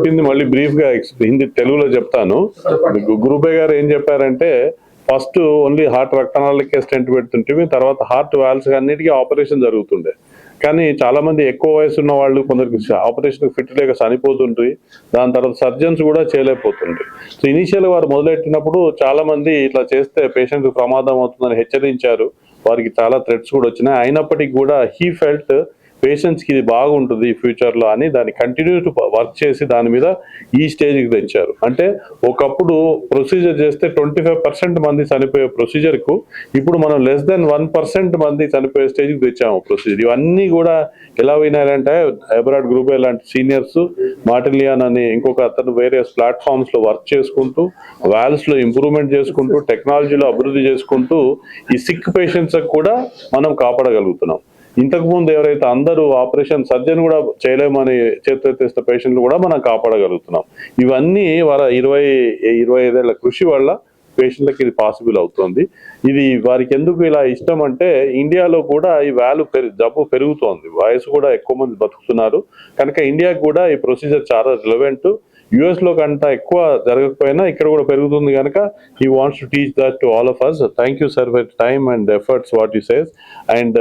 చెప్పింది మళ్ళీ బ్రీఫ్ గా హిందీ తెలుగులో చెప్తాను. గురుబే గారు ఏం చెప్పారంటే ఫస్ట్ ఓన్లీ హార్ట్ రక్తనాళాలకే స్టెంట్ పెడుతుంటే తర్వాత హార్ట్ వాల్వ్స్ అన్నిటికీ ఆపరేషన్ జరుగుతుండే. కానీ చాలా మంది ఎక్కువ వయసు ఉన్న వాళ్ళు కొందరికి ఆపరేషన్ ఫిట్ లేక చనిపోతుండ్రి. దాని తర్వాత సర్జన్స్ కూడా చేయలేకపోతుండ్రి. సో ఇనీషియల్ వారు మొదలెట్టినప్పుడు చాలా మంది ఇట్లా చేస్తే పేషెంట్ ప్రమాదం అవుతుందని హెచ్చరించారు. వారికి చాలా థ్రెట్స్ కూడా వచ్చినాయి. అయినప్పటికీ కూడా హీ ఫెల్ట్ పేషెంట్స్ కి ఇది బాగుంటుంది ఫ్యూచర్ లో అని దాన్ని కంటిన్యూ వర్క్ చేసి దాని మీద ఈ స్టేజ్కి తెచ్చారు. అంటే ఒకప్పుడు ప్రొసీజర్ చేస్తే 25% మంది చనిపోయే ప్రొసీజర్ కు ఇప్పుడు మనం లెస్ దెన్ 1% మంది చనిపోయే స్టేజ్కి తెచ్చాము ప్రొసీజర్. ఇవన్నీ కూడా ఎలా వినారంటే ఎబరాడ్ గ్రూప్ లాంటి సీనియర్స్, మార్టిలియాన్ అని ఇంకొక అతను వేరే ప్లాట్ఫామ్స్ లో వర్క్ చేసుకుంటూ, వాల్వ్స్ లో ఇంప్రూవ్మెంట్ చేసుకుంటూ, టెక్నాలజీలో అభివృద్ధి చేసుకుంటూ ఈ సిక్ పేషెంట్స్ కూడా మనం కాపాడగలుగుతున్నాం. ఇంతకు ముందు ఎవరైతే అందరూ ఆపరేషన్ సర్జన్ కూడా చేయలేమని చేతులెత్తేసిన పేషెంట్లు కూడా మనం కాపాడగలుగుతున్నాం. ఇవన్నీ వారి 25 ఏళ్ల కృషి వల్ల పేషెంట్లకి ఇది పాసిబుల్ అవుతుంది. ఇది వారికి ఎందుకు ఇలా ఇష్టం అంటే ఇండియాలో కూడా ఈ జబ్బు పెరుగుతోంది, వయసు కూడా ఎక్కువ మంది బతుకుతున్నారు కనుక ఇండియాకి కూడా ఈ ప్రొసీజర్ చాలా రిలవెంట్. యుఎస్ లో కంటే ఎక్కువ జరగకపోయినా ఇక్కడ కూడా పెరుగుతుంది కనుక he wants to teach that to all of us. Thank you sir for time and efforts what you says. And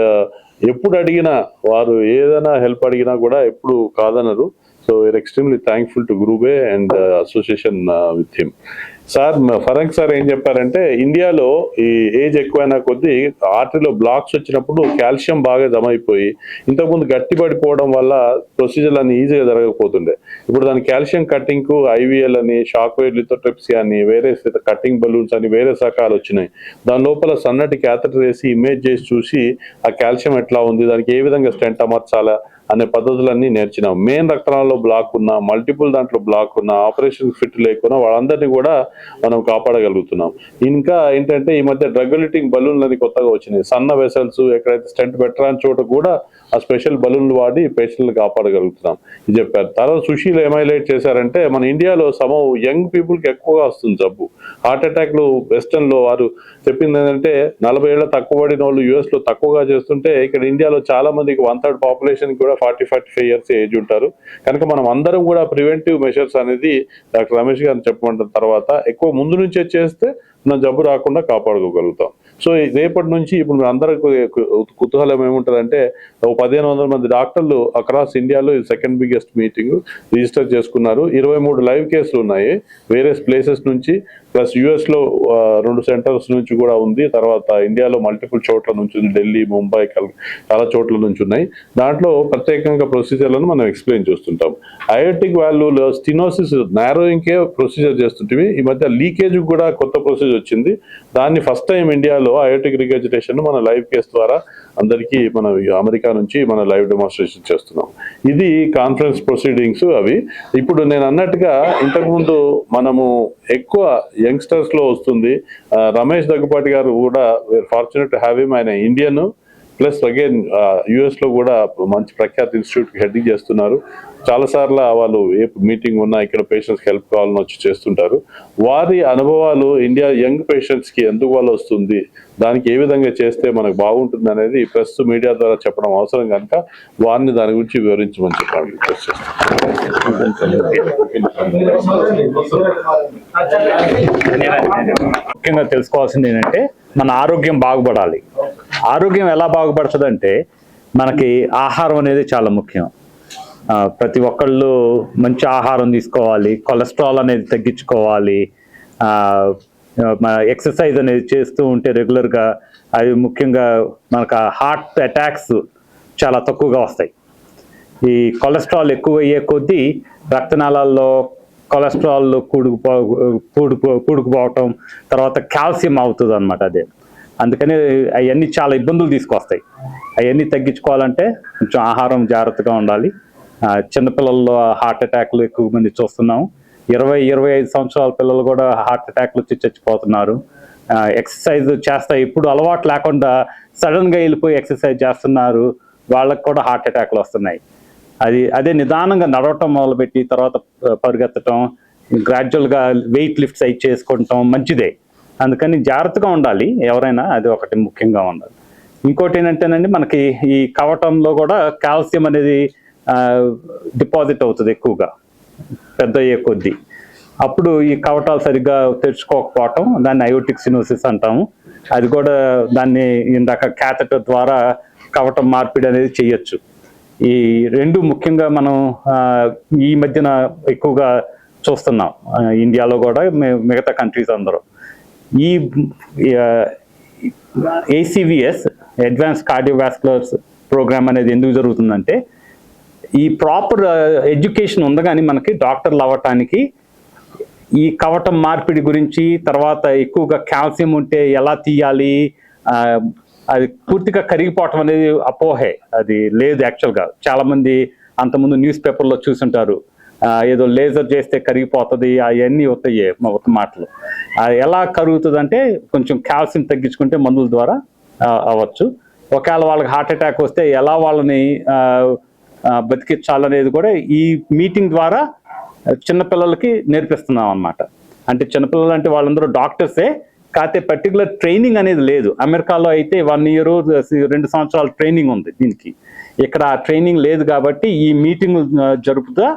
ఎప్పుడు అడిగినా వారు ఏదైనా హెల్ప్ అడిగినా కూడా ఎప్పుడు కాదనరు. So we are extremely thankful to గురుబే and association with him. Sir ఫరంక్ సార్ ఏం చెప్పారంటే ఇండియాలో ఈ ఏజ్ ఎక్కువైనా కొద్దీ ఆర్టరీలో బ్లాక్స్ వచ్చినప్పుడు కాల్షియం బాగా జమ అయిపోయి ఇంతకుముందు గట్టి పడిపోవడం వల్ల ప్రొసీజర్లు అన్ని ఈజీగా జరగకపోతుండే. ఇప్పుడు దాని కాల్షియం కట్టింగ్ కు ఐవీఎల్ అని, షాక్ వేవ్ లిథోట్రిప్సీ అని, వేరే కట్టింగ్ బలూన్స్ అని వేరే రకాలు వచ్చినాయి. దాని లోపల సన్నటి క్యాథెటర్ వేసి ఇమేజ్ చేసి చూసి ఆ కాల్షియం ఎట్లా ఉంది, దానికి ఏ విధంగా స్టెంట్ అమర్చాలా అనే పద్ధతులన్నీ నేర్చినాం. మెయిన్ రక్తనాళాల్లో బ్లాక్ ఉన్నా, మల్టిపుల్ దాంట్లో బ్లాక్ ఉన్నా, ఆపరేషన్ ఫిట్ లేకున్నా వాళ్ళందరినీ కూడా మనం కాపాడగలుగుతున్నాం. ఇంకా ఏంటంటే ఈ మధ్య డ్రగ్ బలూన్లు అని కొత్తగా వచ్చినాయి. సన్న వెసల్స్ ఎక్కడైతే స్టెంట్ పెట్టరాని చోట కూడా ఆ స్పెషల్ బలూన్లు వాడి పేషెంట్లు కాపాడగలుగుతున్నాం ఇది చెప్పారు. తర్వాత సుశీల్ హైలైట్ చేశారంటే మన ఇండియాలో యంగ్ పీపుల్ కి ఎక్కువగా వస్తుంది జబ్బు. హార్ట్ అటాక్లు వెస్టర్న్ లో వారు చెప్పింది ఏంటంటే 40 ఏళ్ళ తక్కువ పడిన వాళ్ళు యుఎస్ లో తక్కువగా చేస్తుంటే ఇక్కడ ఇండియాలో చాలా మందికి 1/3 పాపులేషన్ కూడా 40-45 ఇయర్స్ ఏజ్ ఉంటారు కనుక మనం అందరం కూడా ప్రివెంటివ్ మెషర్స్ అనేది డాక్టర్ రమేష్ గారిని చెప్పమంటారు. తర్వాత ఎక్కువ ముందు నుంచే చేస్తే మన జబ్బు రాకుండా కాపాడుకోగలుగుతాం. సో రేపటి నుంచి ఇప్పుడు అందరికి కుతూహలం ఏముంటుందంటే 1500 మంది డాక్టర్లు అక్రాస్ ఇండియాలో ఇది సెకండ్ బిగ్గెస్ట్ మీటింగ్ రిజిస్టర్ చేసుకున్నారు. 23 లైవ్ కేసులు ఉన్నాయి వేరే ప్లేసెస్ నుంచి, ప్లస్ యుఎస్ లో 2 సెంటర్స్ నుంచి కూడా ఉంది. తర్వాత ఇండియాలో మల్టిపుల్ చోట్ల నుంచి ఉంది, ఢిల్లీ, ముంబై, చాలా చోట్ల నుంచి ఉన్నాయి. దాంట్లో ప్రత్యేకంగా ప్రొసీజర్లను మనం ఎక్స్ప్లెయిన్ చేస్తుంటాం. అయోటిక్ వాల్వ్లో స్టినోసిస్ నారోయింగ్ కే ప్రొసీజర్ చేస్తుంటే ఈ మధ్య లీకేజ్ కూడా కొత్త ప్రొసీజర్ వచ్చింది. దాన్ని ఫస్ట్ టైం ఇండియాలో అయోటిక్ రిగర్జిటేషన్ మన లైవ్ కేసు ద్వారా అందరికీ మన అమెరికా నుంచి మన లైవ్ డెమాన్స్ట్రేషన్ చేస్తున్నాం. ఇది కాన్ఫరెన్స్ ప్రొసీడింగ్స్ అవి. ఇప్పుడు నేను అన్నట్టుగా ఇంతకుముందు మనము ఎక్కువ యంగ్స్టర్స్ లో వస్తుంది. రమేష్ దగ్గుపాటి గారు కూడా ఫార్చునేట్ టు హ్యావ్ హిమ్. ఆయన ఇండియన్ ప్లస్ అగైన్ యుఎస్ లో కూడా మంచి ప్రఖ్యాత ఇన్స్టిట్యూట్ కి హెడ్డింగ్ చేస్తున్నారు. చాలా సార్లు వాళ్ళు ఏ మీటింగ్ ఉన్నా ఇక్కడ పేషెంట్స్ హెల్ప్ కావాలని వచ్చి చేస్తుంటారు. వారి అనుభవాలు ఇండియా యంగ్ పేషెంట్స్ కి ఎందుకు వాళ్ళు వస్తుంది, దానికి ఏ విధంగా చేస్తే మనకు బాగుంటుంది అనేది ప్రెస్ మీడియా ద్వారా చెప్పడం అవసరం కనుక వారిని దాని గురించి వివరించమని చెప్పాను రిక్వెస్ట్ చేస్తాను. ముఖ్యంగా తెలుసుకోవాల్సింది ఏంటంటే మన ఆరోగ్యం బాగుపడాలి. ఆరోగ్యం ఎలా బాగుపడుతుంది అంటే మనకి ఆహారం అనేది చాలా ముఖ్యం. ప్రతి ఒక్కళ్ళు మంచి ఆహారం తీసుకోవాలి, కొలెస్ట్రాల్ అనేది తగ్గించుకోవాలి, ఎక్సర్సైజ్ అనేది చేస్తూ ఉంటే రెగ్యులర్గా అది ముఖ్యంగా మనకు హార్ట్ అటాక్స్ చాలా తక్కువగా వస్తాయి. ఈ కొలెస్ట్రాల్ ఎక్కువ అయ్యే కొద్దీ రక్తనాళాల్లో కొలెస్ట్రాల్ కూడుకుపోవటం, తర్వాత కాల్షియం అవుతుంది అనమాట. అదే అందుకని అవన్నీ చాలా ఇబ్బందులు తీసుకొస్తాయి. అవన్నీ తగ్గించుకోవాలంటే కొంచెం ఆహారం జాగ్రత్తగా ఉండాలి. చిన్నపిల్లల్లో హార్ట్ అటాక్లు ఎక్కువ మంది చూస్తున్నాము. 20-25 సంవత్సరాల పిల్లలు కూడా హార్ట్ అటాక్లు వచ్చి చచ్చిపోతున్నారు. ఎక్సర్సైజ్ చేస్తా ఇప్పుడు అలవాటు లేకుండా సడన్గా వెళ్ళిపోయి ఎక్సర్సైజ్ చేస్తున్నారు, వాళ్ళకు కూడా హార్ట్ అటాక్లు వస్తున్నాయి. అదే నిదానంగా నడవటం మొదలుపెట్టి తర్వాత పరిగెత్తటం, గ్రాడ్యువల్గా వెయిట్ లిఫ్ట్స్ అయి చేసుకుంటాం మంచిదే. అందుకని జాగ్రత్తగా ఉండాలి ఎవరైనా, అది ఒకటి ముఖ్యంగా ఉండాలి. ఇంకోటి ఏంటంటేనండి మనకి ఈ కవటంలో కూడా కాల్షియం అనేది డిపాజిట్ అవుతుంది ఎక్కువగా. పెద్ద అయ్యే కొద్దీ. అప్పుడు ఈ కవటాలు సరిగ్గా తెరుచుకోకపోవటం, దాన్ని అయోటిక్ సినోసిస్ అంటాము. అది కూడా దాన్ని ఇందాక క్యాథెటర్ ద్వారా కవటం మార్పిడి అనేది చేయొచ్చు. ఈ రెండు ముఖ్యంగా మనం ఈ మధ్యన ఎక్కువగా చూస్తున్నాం ఇండియాలో కూడా, మిగతా కంట్రీస్ అందరూ. ఈ ACVS అడ్వాన్స్ కార్డియోవాస్కులర్ ప్రోగ్రామ్ అనేది ఎందుకు జరుగుతుందంటే, ఈ ప్రాపర్ ఎడ్యుకేషన్ ఉంది కానీ మనకి డాక్టర్లు అవ్వటానికి ఈ కవటం మార్పిడి గురించి, తర్వాత ఎక్కువగా కాల్షియం ఉంటే ఎలా తీయాలి, అది పూర్తిగా కరిగిపోవటం అనేది అపోహే, అది లేదు యాక్చువల్గా. చాలామంది అంతకుముందు న్యూస్ పేపర్లో చూసుంటారు, ఏదో లేజర్ చేస్తే కరిగిపోతుంది, అవన్నీ వస్తాయి ఒక మాటలు. ఎలా కరుగుతుంది అంటే కొంచెం కాల్షియం తగ్గించుకుంటే మందుల ద్వారా అవ్వచ్చు. ఒకవేళ వాళ్ళకి హార్ట్ అటాక్ వస్తే ఎలా వాళ్ళని బతికించాలనేది కూడా ఈ మీటింగ్ ద్వారా చిన్నపిల్లలకి నేర్పిస్తున్నాం అన్నమాట. అంటే చిన్నపిల్లలు అంటే వాళ్ళందరూ డాక్టర్సే, కాకపోతే పర్టికులర్ ట్రైనింగ్ అనేది లేదు. అమెరికాలో అయితే 1 year 2 సంవత్సరాల ట్రైనింగ్ ఉంది దీనికి. ఇక్కడ ఆ ట్రైనింగ్ లేదు కాబట్టి ఈ మీటింగ్ జరుపుతా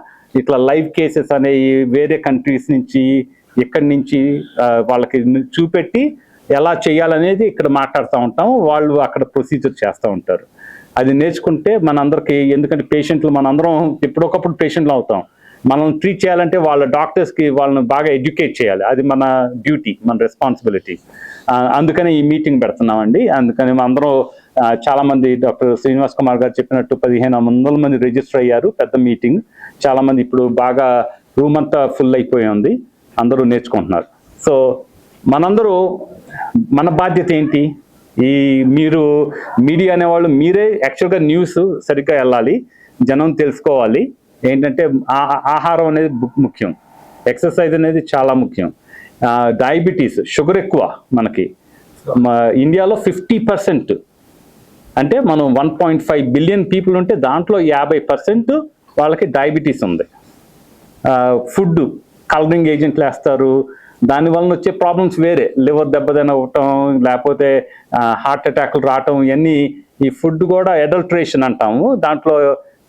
ఇట్లా లైవ్ కేసెస్ అనేవి వేరే కంట్రీస్ నుంచి, ఇక్కడి నుంచి వాళ్ళకి చూపెట్టి ఎలా చేయాలనేది ఇక్కడ మాట్లాడుతూ ఉంటాము. వాళ్ళు అక్కడ ప్రొసీజర్ చేస్తూ ఉంటారు. అది నేర్చుకుంటే మనందరికి, ఎందుకంటే పేషెంట్లు మనందరం ఎప్పుడొకప్పుడు పేషెంట్లు అవుతాం. మనం ట్రీట్ చేయాలంటే వాళ్ళ డాక్టర్స్కి వాళ్ళని బాగా ఎడ్యుకేట్ చేయాలి. అది మన డ్యూటీ, మన రెస్పాన్సిబిలిటీ. అందుకని ఈ మీటింగ్ పెడుతున్నామండి. అందుకని అందరూ చాలామంది డాక్టర్ శ్రీనివాస్ కుమార్ గారు చెప్పినట్టు 1500 మంది రిజిస్టర్ అయ్యారు. పెద్ద మీటింగ్. చాలామంది ఇప్పుడు బాగా రూమ్ అంతా ఫుల్ అయిపోయి ఉంది, అందరూ నేర్చుకుంటున్నారు. సో మనందరూ మన బాధ్యత ఏంటి? ఈ మీరు మీడియా అనేవాళ్ళు మీరే యాక్చువల్గా న్యూస్ సరిగ్గా వెళ్ళాలి, జనం తెలుసుకోవాలి. ఏంటంటే ఆహారం అనేది ముఖ్యం, ఎక్సర్సైజ్ అనేది చాలా ముఖ్యం. డయాబెటీస్, షుగర్ ఎక్కువ మనకి ఇండియాలో 50%. అంటే మనం 1.5 బిలియన్ పీపుల్ ఉంటే దాంట్లో 50% వాళ్ళకి డయాబెటీస్ ఉంది. ఫుడ్ కలరింగ్ ఏజెంట్లు వేస్తారు, దానివల్ల వచ్చే ప్రాబ్లమ్స్ వేరే, లివర్ దెబ్బతినవటం, లేకపోతే హార్ట్ అటాక్లు రావటం, ఇవన్నీ ఈ ఫుడ్ కూడా అడల్ట్రేషన్ అంటాము. దాంట్లో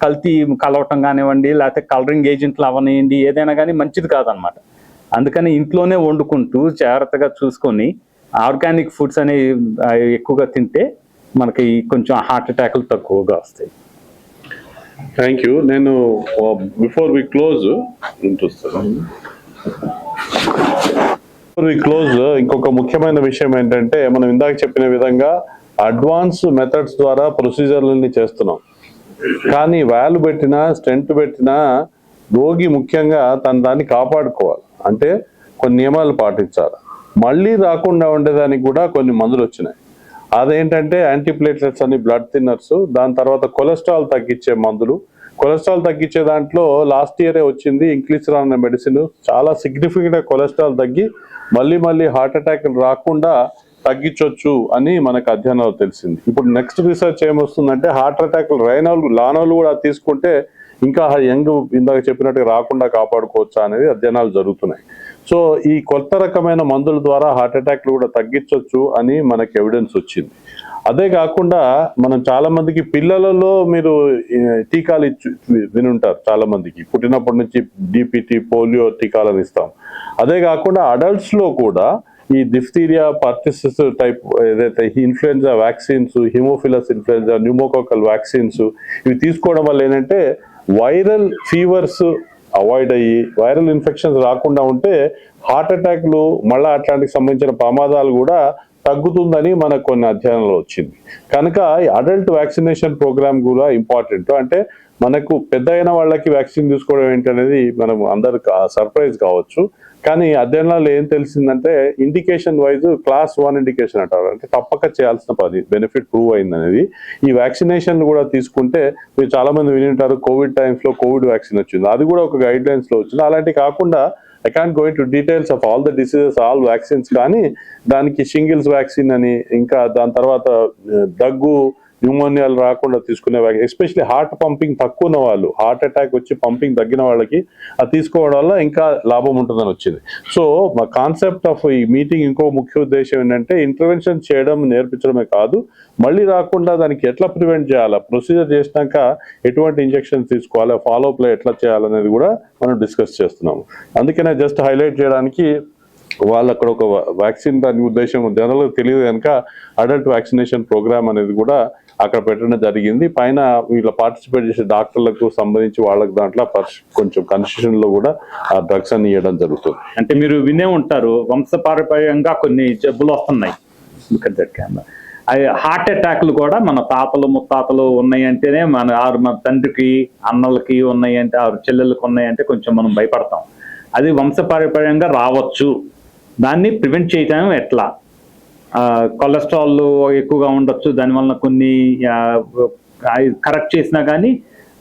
కల్తీ కలవటం కానివ్వండి, లేకపోతే కలరింగ్ ఏజెంట్లు అవనివ్వండి, ఏదైనా కానీ మంచిది కాదనమాట. అందుకని ఇంట్లోనే వండుకుంటూ జాగ్రత్తగా చూసుకొని ఆర్గానిక్ ఫుడ్స్ అనేవి ఎక్కువగా తింటే మనకి కొంచెం హార్ట్ అటాక్లు తక్కువగా వస్తాయి. Thank you. నేను బిఫోర్ వి క్లోజ్ ఇంకొక ముఖ్యమైన విషయం ఏంటంటే, మనం ఇందాక చెప్పిన విధంగా అడ్వాన్స్ మెథడ్స్ ద్వారా ప్రొసీజర్లని చేస్తున్నాం. కానీ వాల్వ్ పెట్టినా, స్టెంట్ పెట్టినా రోగి ముఖ్యంగా దాన్ని కాపాడుకోవాలి. అంటే కొన్ని నియమాలు పాటించాలి. మళ్ళీ రాకుండా ఉండేదానికి కూడా కొన్ని మందులు వచ్చినాయి. అదేంటంటే యాంటీప్లేట్లెట్స్ అని, బ్లడ్ థిన్నర్స్, దాని తర్వాత కొలెస్ట్రాల్ తగ్గించే మందులు. కొలెస్ట్రాల్ తగ్గించే దాంట్లో లాస్ట్ ఇయరే వచ్చింది ఇంక్లిసిరాన్ అనే మెడిసిన్. చాలా సిగ్నిఫికెంట్గా కొలెస్ట్రాల్ తగ్గి మళ్ళీ హార్ట్ అటాక్ రాకుండా తగ్గించవచ్చు అని మనకు అధ్యయనాలు తెలిసింది. ఇప్పుడు నెక్స్ట్ రీసెర్చ్ ఏమొస్తుందంటే, హార్ట్ అటాక్ లానోలు కూడా తీసుకుంటే ఇంకా యంగ్ ఇందాక చెప్పినట్టుగా రాకుండా కాపాడుకోవచ్చా అనేది అధ్యయనాలు జరుగుతున్నాయి. సో ఈ కొత్త రకమైన మందుల ద్వారా హార్ట్ అటాక్లు కూడా తగ్గించవచ్చు అని మనకి ఎవిడెన్స్ వచ్చింది. అదే కాకుండా మనం చాలా మందికి పిల్లలలో మీరు టీకాలు వినుంటారు. చాలా మందికి పుట్టినప్పటి నుంచి DPT, పోలియో టీకాలను ఇస్తాం. అదే కాకుండా అడల్ట్స్ లో కూడా ఈ డిఫ్తీరియా, పర్టిసిస్ టైప్ ఏదైతే influenza vaccines, Haemophilus influenza, pneumococcal vaccines, ఇవి తీసుకోవడం వల్ల ఏంటంటే వైరల్ ఫీవర్స్ అవాయిడ్ అయ్యి వైరల్ ఇన్ఫెక్షన్స్ రాకుండా ఉంటే హార్ట్ అటాక్లు మళ్ళీ అట్లాంటికి సంబంధించిన ప్రమాదాలు కూడా తగ్గుతుందని మనకు కొన్ని అధ్యయనాలు వచ్చింది. కనుక అడల్ట్ వ్యాక్సినేషన్ ప్రోగ్రామ్ కూడా ఇంపార్టెంట్. అంటే మనకు పెద్ద అయిన వాళ్ళకి వ్యాక్సిన్ తీసుకోవడం ఏంటనేది మనం అందరికి సర్ప్రైజ్ కావచ్చు. కానీ అధ్యయనాలు ఏం తెలిసిందంటే, ఇండికేషన్ వైజ్ క్లాస్ 1 ఇండికేషన్ అంటారు, అంటే తప్పక చేయాల్సిన పని, బెనిఫిట్ ప్రూవ్ అయింది అనేది. ఈ వ్యాక్సినేషన్ కూడా తీసుకుంటే, మీరు చాలా మంది వినింటారు కోవిడ్ టైమ్స్ లో కోవిడ్ వ్యాక్సిన్ వచ్చింది, అది కూడా ఒక గైడ్ లైన్స్ లో వచ్చింది. అలాంటి కాకుండా I can't go into details of all the diseases, all vaccines, కానీ దానికి షింగిల్స్ వ్యాక్సిన్ అని, ఇంకా దాని తర్వాత దగ్గు, న్యూమోనియాలు రాకుండా తీసుకునే ఎస్పెషల్లీ హార్ట్ పంపింగ్ తక్కువ ఉన్న వాళ్ళు, హార్ట్ అటాక్ వచ్చి పంపింగ్ తగ్గిన వాళ్ళకి అది తీసుకోవడం వల్ల ఇంకా లాభం ఉంటుందని వచ్చింది. సో మా కాన్సెప్ట్ ఆఫ్ ఈ మీటింగ్ ఇంకో ముఖ్య ఉద్దేశం ఏంటంటే ఇంటర్వెన్షన్ చేయడం నేర్పించడమే కాదు, మళ్ళీ రాకుండా దానికి ఎట్లా ప్రివెంట్ చేయాలా, ప్రొసీజర్ చేసినాక ఎటువంటి ఇంజెక్షన్ తీసుకోవాలి, ఫాలోఅప్ లో ఎట్లా చేయాలనేది కూడా మనం డిస్కస్ చేస్తున్నాము. అందుకనే జస్ట్ హైలైట్ చేయడానికి వాళ్ళు అక్కడ ఒక వ్యాక్సిన్ దాని ఉద్దేశం జనరల్గా తెలియదు కనుక అడల్ట్ వ్యాక్సినేషన్ ప్రోగ్రామ్ అనేది కూడా అక్కడ పెట్టడం జరిగింది. పైన వీళ్ళ పార్టిసిపేట్ చేసే డాక్టర్లకు సంబంధించి వాళ్ళకి దాంట్లో కొంచెం కన్సెషన్ లో కూడా ఆ డ్రగ్స్ అని ఇవ్వడం జరుగుతుంది. అంటే మీరు వినే ఉంటారు, వంశపారంపర్యంగా కొన్ని జబ్బులు వస్తున్నాయి. హార్ట్ అటాక్లు కూడా మన తాతలు ముత్తాతలు ఉన్నాయంటేనే మన తండ్రికి అన్నలకి ఉన్నాయంటే, చెల్లెళ్ళకి ఉన్నాయంటే కొంచెం మనం భయపడతాం. అది వంశపారంపర్యంగా రావచ్చు, దాన్ని ప్రివెంట్ చేయటం ఎట్లా? కొలెస్ట్రాల్ ఎక్కువగా ఉండొచ్చు, దానివల్ల కొన్ని కరెక్ట్ చేసినా కానీ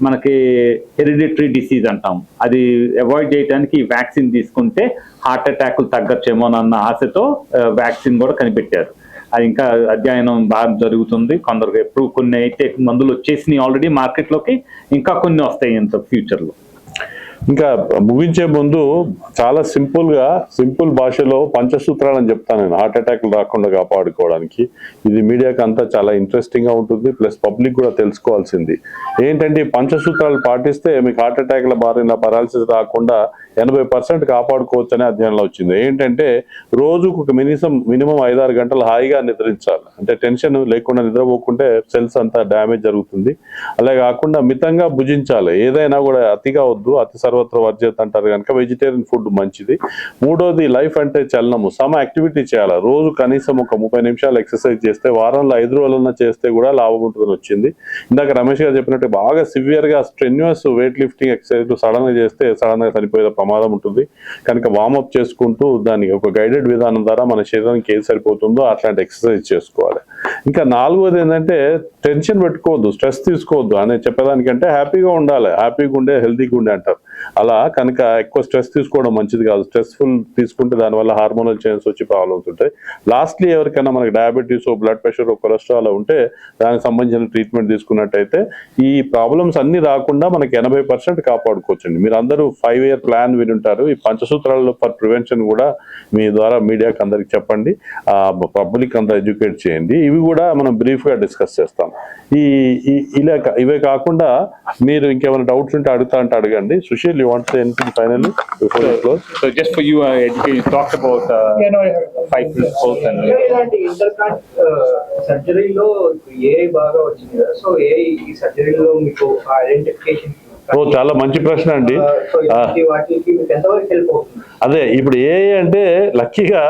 మనకి హెరిడిటరీ డిసీజ్ అంటాం, అది అవాయిడ్ చేయడానికి వ్యాక్సిన్ తీసుకుంటే హార్ట్ అటాక్లు తగ్గచ్చేమోనన్న ఆశతో వ్యాక్సిన్ కూడా కనిపెట్టారు. అది ఇంకా అధ్యయనం బాగా జరుగుతుంది. కొందరు ఎప్పుడు కొన్ని అయితే మందులు వచ్చేసినాయి ఆల్రెడీ మార్కెట్లోకి, ఇంకా కొన్ని వస్తాయి ఇంత ఫ్యూచర్లో. ఇంకా ముగించే ముందు చాలా సింపుల్ భాషలో పంచసూత్రాలు అని చెప్తాను నేను, హార్ట్ అటాక్లు రాకుండా కాపాడుకోవడానికి. ఇది మీడియాకి అంతా చాలా ఇంట్రెస్టింగ్ గా ఉంటుంది, ప్లస్ పబ్లిక్ కూడా తెలుసుకోవాల్సింది ఏంటంటే ఈ పంచసూత్రాలు పాటిస్తే మీకు హార్ట్ అటాక్ల బారిన పారాలిసిస్ రాకుండా 80% కాపాడుకోవచ్చు అనే అధ్యయనంలో వచ్చింది. ఏంటంటే రోజుకు ఒక మినిమం 5-6 గంటలు హాయిగా నిద్రించాలి. అంటే టెన్షన్ లేకుండా నిద్రపోకుంటే సెల్స్ అంతా డ్యామేజ్ జరుగుతుంది. అలా కాకుండా మితంగా భుజించాలి, ఏదైనా కూడా అతిగా వద్దు, అతి సర్వత్ర వర్జ్యత అంటారు కనుక వెజిటేరియన్ ఫుడ్ మంచిది. మూడోది లైఫ్ అంటే చలనము, సమ యాక్టివిటీ చేయాలి. రోజు కనీసం ఒక 30 నిమిషాలు ఎక్సర్సైజ్ చేస్తే వారంలో 5 రోజులన్నా చేస్తే కూడా లాభం ఉంటుందని వచ్చింది. ఇందాక రమేష్ గారు చెప్పినట్టు బాగా సివియర్ గా strenuous weight lifting exercise sudden గా చేస్తే సడన్ గా చనిపోయే ప్రమాదం ఉంటుంది కనుక వార్మప్ చేసుకుంటూ దానికి ఒక గైడెడ్ విధానం ద్వారా మన శరీరానికి ఏది సరిపోతుందో అట్లాంటి ఎక్సర్సైజ్ చేసుకోవాలి. ఇంకా 4వది ఏంటంటే టెన్షన్ పెట్టుకోవద్దు, స్ట్రెస్ తీసుకోవద్దు అని చెప్పేదానికంటే హ్యాపీగా ఉండాలి, హ్యాపీగా ఉండే హెల్తీగా ఉండే అంటారు. అలా కనుక ఎక్కువ స్ట్రెస్ తీసుకోవడం మంచిది కాదు. స్ట్రెస్ఫుల్ తీసుకుంటే దానివల్ల హార్మోనల్ చేంజెస్ వచ్చి ప్రాబ్లమ్స్ ఉంటాయి. లాస్ట్లీ ఎవరికైనా మనకి డయాబెటీస్, బ్లడ్ ప్రెషర్, కొలెస్ట్రాల్ ఉంటే దానికి సంబంధించిన ట్రీట్మెంట్ తీసుకున్నట్టయితే ఈ ప్రాబ్లమ్స్ అన్ని రాకుండా మనకి 80% కాపాడుకోవచ్చండి. మీరు అందరూ 5-year ప్లాన్ వినుంటారు. ఈ పంచసూత్రాలలో ఫర్ ప్రివెన్షన్ కూడా మీ ద్వారా మీడియాకి అందరికి చెప్పండి, పబ్లిక్ అంతా ఎడ్యుకేట్ చేయండి. ఇవి కూడా మనం బ్రీఫ్ గా డిస్కస్ చేస్తాం. ఇవే కాకుండా మీరు ఇంకేమైనా డౌట్స్ ఉంటే అడగండి. Sushil, you want to say anything finally before we close? So just for you, you talked about 5 principles and ఇలాంటి ఇంటర్కాంట్ సర్జరీలో AI బాగా వచ్చింది కదా, సో AI ఈ సర్జరీలో మీకు ఐడెంటిఫికేషన్ చాలా మంచి ప్రశ్న అండి. వాటికి మీకు ఎంతవరకు హెల్ప్ అవుతుంది? అదే ఇప్పుడు AI అంటే లక్కీగా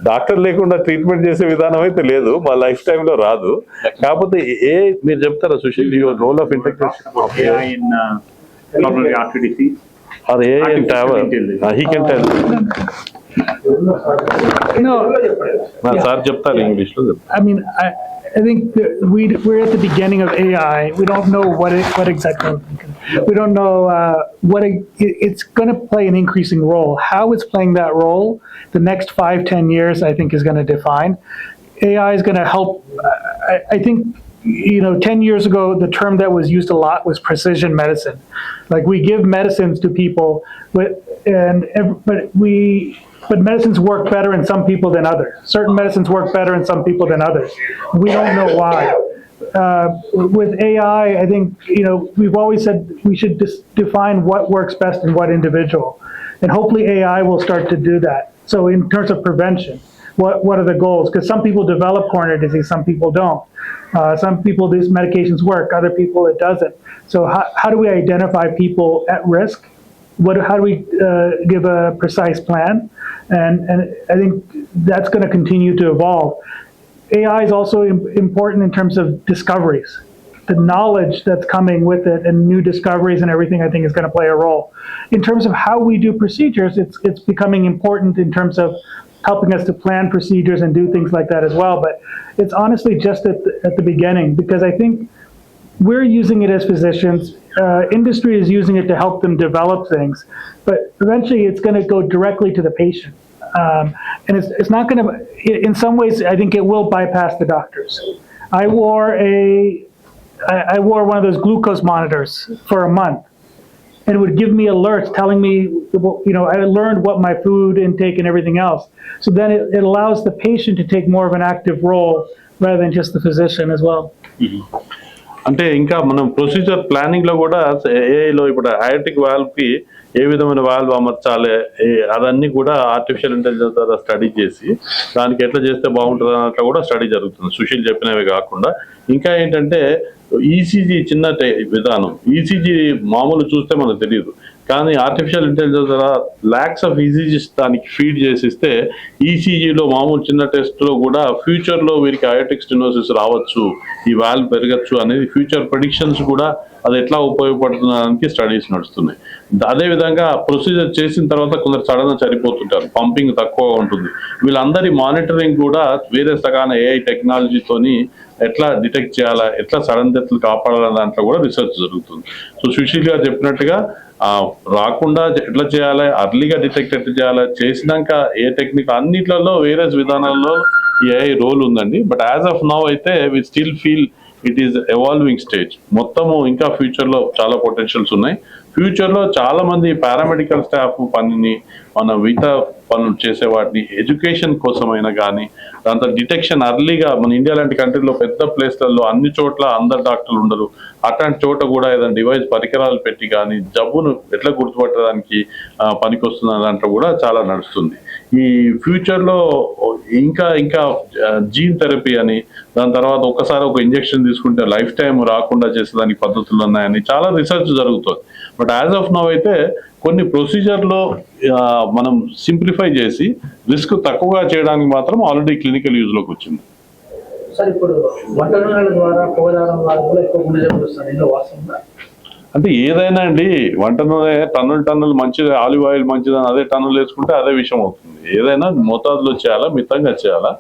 డాక్టర్ లేకుండా ట్రీట్మెంట్ చేసే విధానం అయితే లేదు, మా లైఫ్ టైమ్ లో రాదు. కాకపోతే మీరు చెప్తారా Sushil, your role of integration AI in coronary artery disease or AI in TAVR? He can tell. No, sir చెప్తారు ఇంగ్లీష్ లో. I mean, I think that we're at the beginning of AI. We don't know what exactly. We don't know it's going to play an increasing role. How it's playing that role, the next 5-10 years, I think, is going to define. AI is going to help. I think, 10 years ago, the term that was used a lot was precision medicine. Like we give medicines to people, but medicines work better in some people than others. Certain medicines work better in some people than others. We don't know why. With AI, I think, we've always said we should define what works best in what individual. And hopefully AI will start to do that. So in terms of prevention, what are the goals? Because some people develop coronary disease, some people don't. Some people, these medications work, other people it doesn't. So how do we identify people at risk? How do we give a precise plan? And I think that's going to continue to evolve. AI is also important in terms of discoveries. The knowledge that's coming with it and new discoveries and everything, I think, is going to play a role. In terms of how we do procedures, it's becoming important in terms of helping us to plan procedures and do things like that as well. But it's honestly just at the beginning, because I think we're using it as physicians. Industry is using it to help them develop things, but eventually it's going to go directly to the patient. And it's not going to, in some ways, I think it will bypass the doctors. I wore I wore one of those glucose monitors for a month. And it would give me alerts telling me, I learned what my food intake and everything else. So then it allows the patient to take more of an active role rather than just the physician as well. అంటే ఇంకా మనం procedure planning లో కూడా ఏఐలో ఇప్పుడు aortic valve కి ఏ విధమైన valve అమర్చాలి అదన్నీ కూడా ఆర్టిఫిషియల్ ఇంటెలిజెన్స్ ద్వారా స్టడీ చేసి దానికి ఎట్లా చేస్తే బాగుంటుంది అన్నట్లు కూడా స్టడీ జరుగుతుంది. సుశీల్ చెప్పినవి కాకుండా ఇంకా ఏంటంటే ఈసీజీ చిన్న విధానం, ఈసీజీ మామూలు చూస్తే మనకు తెలియదు, కానీ ఆర్టిఫిషియల్ ఇంటెలిజెన్స్ ద్వారా ల్యాక్స్ ఆఫ్ ఈసీజీస్ దానికి ఫీడ్ చేసిస్తే ఈసీజీలో మామూలు చిన్న టెస్ట్లో కూడా ఫ్యూచర్లో వీరికి అయోటిక్ స్టెనోసిస్ రావచ్చు, ఈ వాల్వ్ పెరగచ్చు అనేది ఫ్యూచర్ ప్రెడిక్షన్స్ కూడా అది ఎట్లా ఉపయోగపడుతుందానికి స్టడీస్ నడుస్తున్నాయి. అదేవిధంగా ప్రొసీజర్ చేసిన తర్వాత కొందరు సడన్గా చనిపోతుంటారు, పంపింగ్ తక్కువ ఉంటుంది. వీళ్ళందరి మానిటరింగ్ కూడా వేరే సగాన ఏఐ టెక్నాలజీతోని ఎట్లా డిటెక్ట్ చేయాలా, ఎట్లా సడన్ డెత్లు కాపాడాలనే దాంట్లో కూడా రీసెర్చ్ జరుగుతుంది. సో సుశీల్ గారు చెప్పినట్టుగా రాకుండా ఎట్లా చేయాలి, అర్లీగా డిటెక్ట్ ఎట్లా చేయాలి, చేసినాక ఏ టెక్నిక్ అన్నిట్లలో వేరే విధానాల్లో ఏఐ రోల్ ఉందండి. బట్ యాజ్ ఆఫ్ నౌ అయితే we still feel it is evolving stage. మొత్తము ఇంకా ఫ్యూచర్లో చాలా పొటెన్షియల్స్ ఉన్నాయి. ఫ్యూచర్లో చాలా మంది పారామెడికల్ స్టాఫ్ పనిని మన మిగతా పనులు చేసే వాటిని ఎడ్యుకేషన్ కోసమైనా కానీ దాంతో డిటెక్షన్ అర్లీగా, మన ఇండియా లాంటి కంట్రీలో పెద్ద ప్లేస్లలో అన్ని చోట్ల అందరు డాక్టర్లు ఉండరు, అట్లాంటి చోట కూడా ఏదైనా డివైస్ పరికరాలు పెట్టి కానీ జబ్బును ఎట్లా గుర్తుపట్టడానికి పనికొస్తున్న దాంట్లో కూడా చాలా నడుస్తుంది. ఈ ఫ్యూచర్లో ఇంకా ఇంకా జీన్ థెరపీ అని, దాని తర్వాత ఒకసారి ఒక ఇంజెక్షన్ తీసుకుంటే లైఫ్ టైం రాకుండా చేసేదానికి పద్ధతులు ఉన్నాయని చాలా రీసెర్చ్ జరుగుతుంది. బట్ యాజ్ ఆఫ్ నౌ అయితే కొన్ని ప్రొసీజర్లో మనం సింప్లిఫై చేసి రిస్క్ తక్కువగా చేయడానికి మాత్రం ఆల్రెడీ క్లినికల్ యూజ్లోకి వచ్చింది. సార్ ఇప్పుడు వంట నూనెల ద్వారా పోదాడం ద్వారా కూడా ఎక్కువ గుండె జబ్బులు వస్తాయి, ఇందులో వాస్తవంగా? అంటే ఏదైనా అండి, వంట నూనె టన్నులు మంచిది, ఆలివ్ ఆయిల్ మంచిదని అదే టన్నులు వేసుకుంటే అదే విషయం అవుతుంది. ఏదైనా మోతాదులో చేయాలా, మితంగా చేయాలా,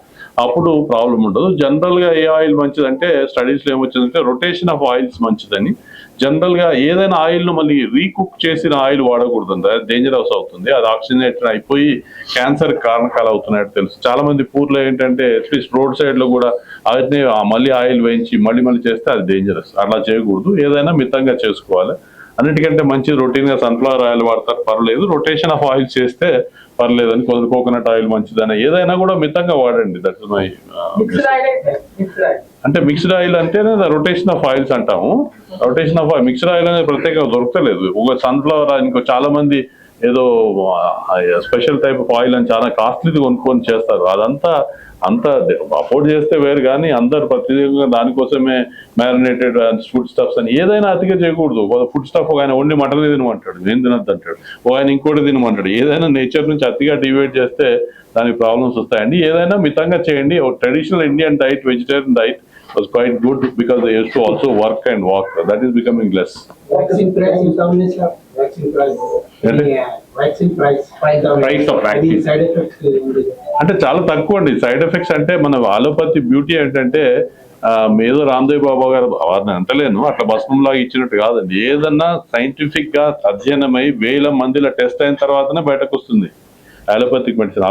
అప్పుడు ప్రాబ్లం ఉండదు. జనరల్గా ఏ ఆయిల్ మంచిదంటే స్టడీస్లో ఏమొచ్చిందంటే రొటేషన్ ఆఫ్ ఆయిల్స్ మంచిదని. జనరల్గా ఏదైనా ఆయిల్ను మళ్ళీ రీకుక్ చేసిన ఆయిల్ వాడకూడదు, అది డేంజరస్ అవుతుంది, అది ఆక్సిజనేటెడ్ అయిపోయి క్యాన్సర్ కారణకాలు అవుతున్నాయని తెలుసు. చాలా మంది పూర్లో ఏంటంటే అట్లీస్ట్ రోడ్ సైడ్లో కూడా అదే మళ్ళీ ఆయిల్ వేయించి మళ్ళీ చేస్తే అది డేంజరస్, అలా చేయకూడదు. ఏదైనా మితంగా చేసుకోవాలి. అన్నిటికంటే మంచి రొటీన్గా సన్ఫ్లవర్ ఆయిల్ వాడతారు, పర్లేదు. రొటేషన్ ఆఫ్ ఆయిల్ చేస్తే పర్లేదని, కొందరు కోకోనట్ ఆయిల్ మంచిదని, ఏదైనా కూడా మితంగా వాడండి. దట్ ఇస్ మై అంటే మిక్స్డ్ ఆయిల్ అంటేనే రొటేషన్ ఆఫ్ ఆయిల్స్ అంటాము. Rotation of oil, mixed oil అనేది ప్రత్యేకంగా దొరకలేదు. ఒక సన్ఫ్లవర్, ఇంకో చాలా మంది ఏదో స్పెషల్ టైప్ ఆఫ్ ఆయిల్ అని చాలా కాస్ట్లీది కొనుక్కొని చేస్తారు. అదంతా అంత అఫోర్డ్ చేస్తే వేరు, కానీ అందరు ప్రత్యేకంగా దానికోసమే మ్యారినేటెడ్ ఫుడ్ స్టఫ్స్ అని ఏదైనా అతిగా చేయకూడదు. ఫుడ్ స్టఫ్ ఒక ఆయన ఓన్లీ మటన్ తినమంటాడు, నేను తినద్దు అంటాడు, ఒక ఆయన ఇంకోటి తినమంటాడు. ఏదైనా నేచర్ నుంచి అతిగా డివైడ్ చేస్తే దానికి ప్రాబ్లమ్స్ వస్తాయండి. ఏదైనా మితంగా చేయండి. Traditional Indian diet, vegetarian diet was quite good because they used to also work and walk. That is becoming less. Vaccine price information. Vaccine price. Vaccine price. Price of vaccine. Side effects. అంటే చాలా తక్కువ అండి side effects. అంటే మన allopathy beauty ఏంటంటే ఏదో రామ్దేవ్ బాబా గారు వారిని అంటలేను, అట్లా భస్మంలాగా ఇచ్చినట్టు కాదండి. ఏదన్నా సైంటిఫిక్ గా అధ్యయనమై 1000 మందిలో టెస్ట్ అయిన తర్వాతనే బయటకు వస్తుంది అలోపతిక్ మెడిసిన్.